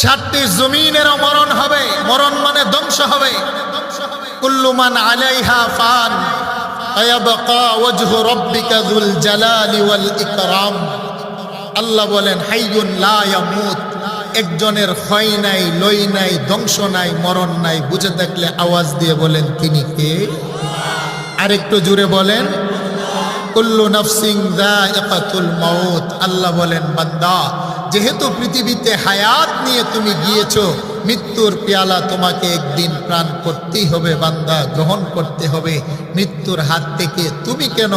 সাতটি জমিনেরও মরণ হবে, মরণ মানে ধ্বংস হবে। কুল্লু মান আলাইহা ফান আয়াবকা ওয়াজহু রাব্বিকা যুল জালালি ওয়াল ইকরাম। আল্লাহ বলেন হাইয়ুন লা ইয়ামুত, একজনের ক্ষয় নাই, লয় নাই, ধ্বংস নাই, মরণ নাই। বুঝে থাকলে আওয়াজ দিয়ে বলেন তিনি কে? আরেকটু জুড়ে বলেন কুল্লু নাফসিন যায়িকাতুল মাউত। আল্লাহ বলেন বান্দা, যেহেতু পৃথিবীতে হায়াত নিয়ে তুমি গিয়েছো, মৃত্যুর পেয়ালা তোমাকে একদিন পান করতেই হবে বান্দা, গ্রহণ করতে হবে। মৃত্যুর হাত থেকে তুমি কেন,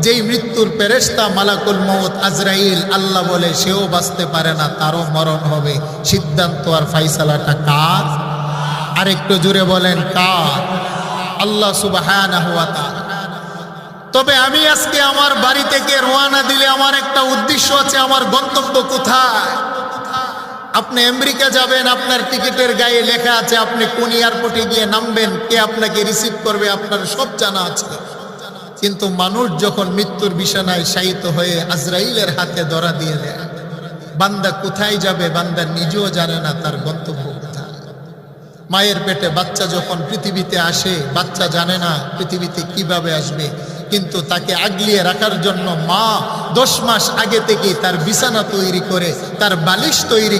যেই মৃত্যুর ফেরেশতা মালাকুল মউত আজরাইল, আল্লাহ বলে সেও বাঁচতে পারে না, তারও মরণ হবে। সিদ্ধান্ত আর ফাইসালাটা কার? আরেকটু জুড়ে বলেন কার? আল্লাহ সুবহানাহু ওয়া তাআলা। তবে আমি আজকে আমার বাড়ি থেকে রওনা দিলে আমার একটা উদ্দেশ্য আছে, আমার গন্তব্য কোথায়? আপনি আমেরিকা যাবেন, আপনার টিকিটের গায়ে লেখা আছে আপনি কোন এয়ারপোর্টে গিয়ে নামবেন, কে আপনাকে রিসিভ করবে, আপনার সব জানা আছে। কিন্তু মানুষ যখন মৃত্যুর বিছানায় শায়িত হয়ে আজরাইলের হাতে ধরা দিয়ে দেয়, বান্দা কোথায় যাবে বান্দা নিজেও জানে না তার গন্তব্য কোথায়। মায়ের পেটে বাচ্চা যখন পৃথিবীতে আসে, বাচ্চা জানে না পৃথিবীতে কিভাবে আসবে, কিন্তু তাকে আগলিয়ে রাখার জন্য মা 10 মাস আগে থেকেই তার বিছানা তৈরি করে, তার বালিশ তৈরি